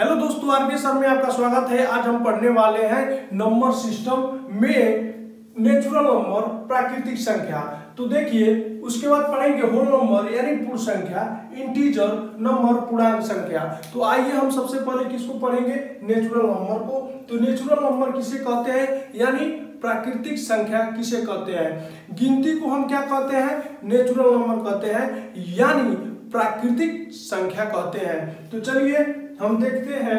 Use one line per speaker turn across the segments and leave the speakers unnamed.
Hello दोस्तों, RB sir में आपका स्वागत है। आज हम पढ़ने वाले हैं नंबर सिस्टम में नेचुरल नंबर, प्राकृतिक संख्या। तो देखिए, उसके बाद पढ़ेंगे होल नंबर यानी पूर्ण संख्या, इंटीजर नंबर, पूर्णांक संख्या। तो आइए हम सबसे पहले किसको पढ़ेंगे? नेचुरल नंबर को। तो नेचुरल नंबर किसे कहते हैं यानी प्राकृतिक संख्या किसे कहते हैं? गिनती को हम क्या कहते हैं? नेचुरल नंबर कहते हैं यानी प्राकृतिक संख्या कहते हैं। तो चलिए हम देखते हैं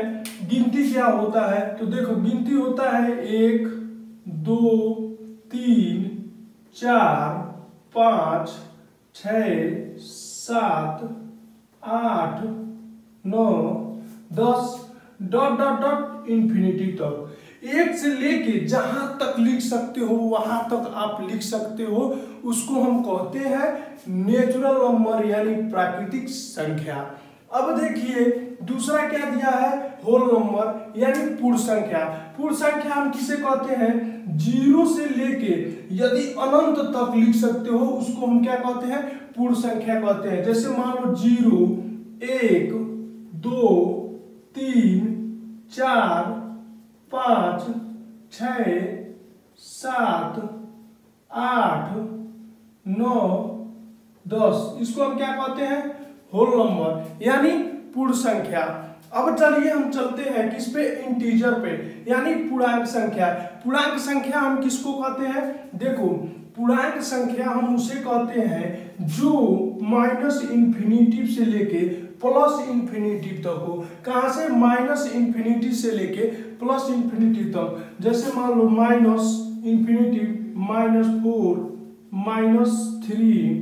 गिनती क्या होता है। तो देखो, गिनती होता है 1 2 3 4 5 6 7 8 9 10 डॉट डॉट डॉट इंफिनिटी तक। एक से लेके जहां तक लिख सकते हो वहां तक आप लिख सकते हो, उसको हम कहते हैं नेचुरल नंबर यानी प्राकृतिक संख्या। अब देखिए दूसरा क्या दिया है? होल नंबर यानी पूर्ण संख्या। पूर्ण संख्या हम किसे कहते हैं? 0 से लेके यदि अनंत तक लिख सकते हो उसको हम क्या कहते हैं? पूर्ण संख्या कहते हैं। जैसे मान लो 0 1 2 3 4 5 6 7 8 9 10, इसको हम क्या कहते हैं? होल नंबर यानी पूर्ण संख्या। अब चलिए हम चलते हैं किस पे? इंटीजर पे यानी पूर्णांक संख्या। पूर्णांक संख्या हम किसको कहते हैं? देखो, पूर्णांक संख्या हम उसे कहते हैं जो माइनस इंफिनिटी से लेके प्लस इंफिनिटी तक हो। कहां से? माइनस इंफिनिटी से लेके प्लस इंफिनिटी तक। जैसे मान लो माइनस इंफिनिटी -4 -3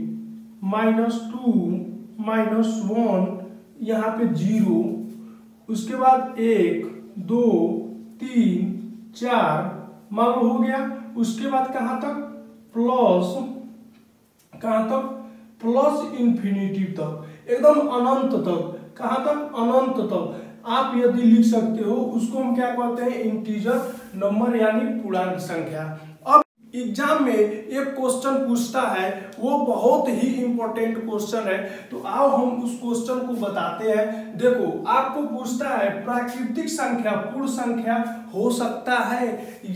-2 -1, यहाँ पे 0, उसके बाद 1 2 3 4 मान लो हो गया। उसके बाद कहाँ तक? प्लस, कहाँ तक? प्लस इंफिनिटी तक, एकदम अनंत तक। कहाँ तक? अनंत तक आप यदि लिख सकते हो उसको हम क्या कहते हैं? इंटीजर नंबर यानी पूर्णांक संख्या। अब एग्जाम में एक क्वेश्चन पूछता है, वो बहुत ही इंपॉर्टेंट क्वेश्चन है। तो आओ हम उस क्वेश्चन को बताते हैं। देखो, आपको पूछता है प्राकृतिक संख्या पूर्ण संख्या हो सकता है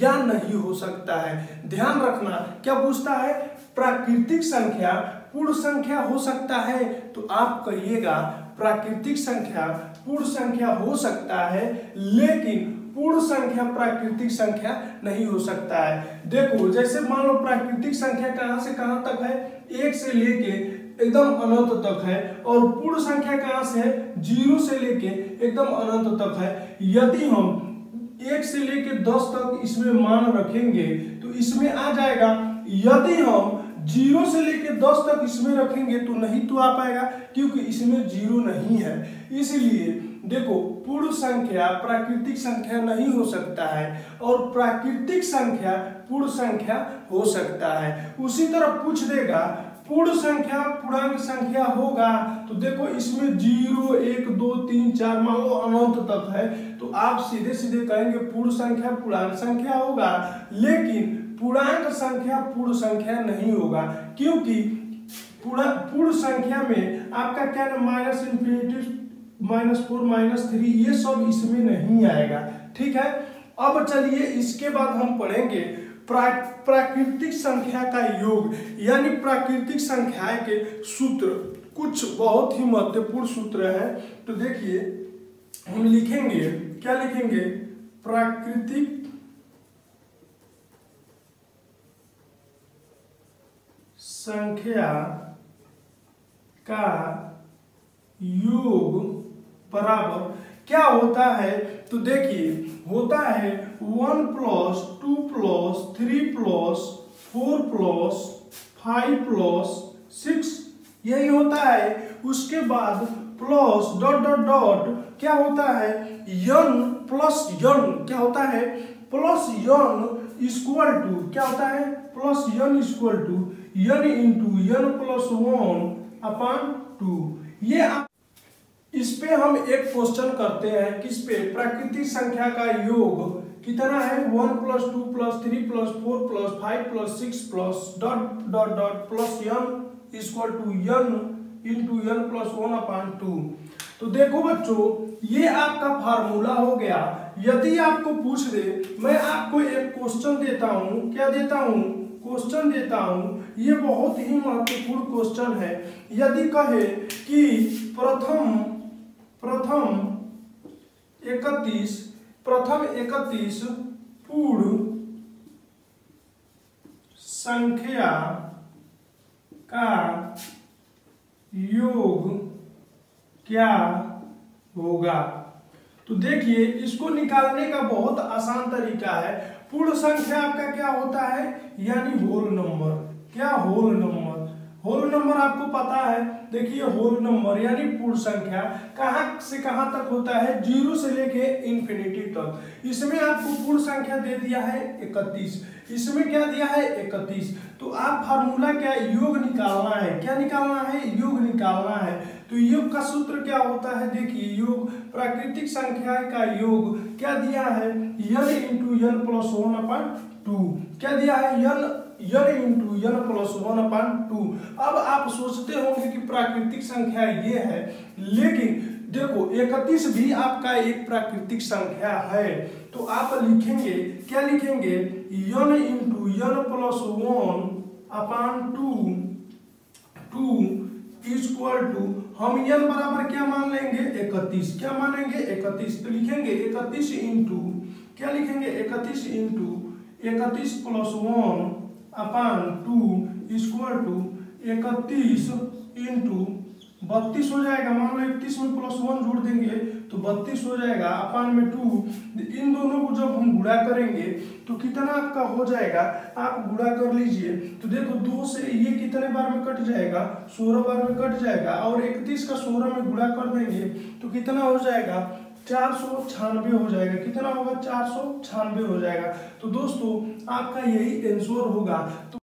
या नहीं हो सकता है। ध्यान रखना, क्या पूछता है? प्राकृतिक संख्या पूर्ण संख्या हो सकता है। तो आप कहिएगा प्राकृतिक संख्या पूर्ण संख्या हो सकता है, लेकिन पूर्ण संख्या प्राकृतिक संख्या नहीं हो सकता है। देखो, जैसे मान लो प्राकृतिक संख्या कहां से कहां तक है? 1 से लेके एकदम अनंत तक है। और पूर्ण संख्या कहां से है? 0 से लेके एकदम अनंत तक है। यदि हम 1 से लेके 10 तक इसमें मान रखेंगे तो इसमें आ जाएगा। यदि हम 0 से लेके 10 तक इसमें रखेंगे तो नहीं तो आ पाएगा, क्योंकि इसमें 0 नहीं है। इसलिए देखो, पूर्ण संख्या प्राकृतिक संख्या नहीं हो सकता है और प्राकृतिक संख्या पूर्ण संख्या हो सकता है। उसी तरह पूछ देगा पूर्ण संख्या पूर्णांक संख्या होगा। तो देखो, इसमें 0 1 2 3 4 मान लो अनंत तक है, तो आप सीधे सीधे कहेंगे पूर्ण संख्या पूर्णांक संख्या होगा। लेकिन पूर्णांक संख्या पूर्ण संख्या नहीं होगा, क्योंकि पूर्ण संख्या में आपका क्या है? माइनस इंफिनिटी -4 -3 ये सब इसमें नहीं आएगा। ठीक है। अब चलिए इसके बाद हम पढ़ेंगे प्राकृतिक संख्या का योग यानी प्राकृतिक संख्या के सूत्र। कुछ बहुत ही महत्वपूर्ण सूत्र है। तो देखिए, हम लिखेंगे, क्या लिखेंगे? प्राकृतिक संख्या का योग बराबर क्या होता है? तो देखिए, होता है 1 + 2 + 3 + 4 + 5 + 6, यही होता है। उसके बाद प्लस डॉट डॉट डॉट क्या होता है? n + n क्या होता है? प्लस n इक्वल टू क्या होता है? Plus n equal to n × n + 1/2। ये इस पे हम एक क्वेश्चन करते हैं। किस पे? प्राकृतिक संख्या का योग कितना है? 1 + 2 + 3 + 4 + 5 + 6 + dot dot dot plus n equal to n × n + 1/2। तो तो देखो बच्चों, ये आपका फार्मूला हो गया। यदि आपको पूछ दे, मैं आपको एक क्वेश्चन देता हूं, क्या देता हूं, क्वेश्चन देता हूं, ये बहुत ही महत्वपूर्ण क्वेश्चन है। यदि कहे कि प्रथम 31 पूर्ण संख्या का योग क्या होगा। तो देखिए, इसको निकालने का बहुत आसान तरीका है। पूर्ण संख्या आपका क्या होता है, यानी होल नंबर। क्या, होल नंबर। होल नंबर आपको पता है, देखिए होल नंबर यानी पूर्ण संख्या कहां से कहां तक होता है, 0 से लेके इंफिनिटी तक। इसमें आपको पूर्ण संख्या दे दिया है 31, इसमें क्या दिया है 31। तो आप फार्मूला क्या, योग निकालना है। क्या निकालना है, योग निकालना है। तो योग का सूत्र क्या होता है, देखिए योग प्राकृतिक संख्या का योग क्या दिया है, n इंटू n प्लस 1/2। क्या दिया है, n इंटू n प्लस 1/2। अब आप सोचते होंगे कि प्राकृतिक संख्या ये है, लेकिन देखो 31 भी आपका एक प्राकृतिक संख्या है। तो आप लिखेंगे, क्या लिखेंगे, n into n plus 1/2 equal to, हम n बराबर क्या मान लेंगे 31। क्या मानेंगे 31। तो लिखेंगे 31 इंटू, क्या लिखेंगे 31 into 31 plus 1/2 equal to 31 into 32 हो जाएगा। मान लो 31 में प्लस 1 जोड़ देंगे तो 32 हो जाएगा, अपान में 2। इन दोनों को जब हम गुणा करेंगे तो कितना आपका हो जाएगा, आप गुणा कर लीजिए। तो देखो 2 से ये कितने बार में कट जाएगा, 16 बार में कट जाएगा। और 31 का 16 में गुणा कर देंगे तो कितना हो जाएगा, 496 हो जाएगा। कितना होगा, 496 हो जाएगा। तो दोस्तों आपका यही आंसर होगा। तो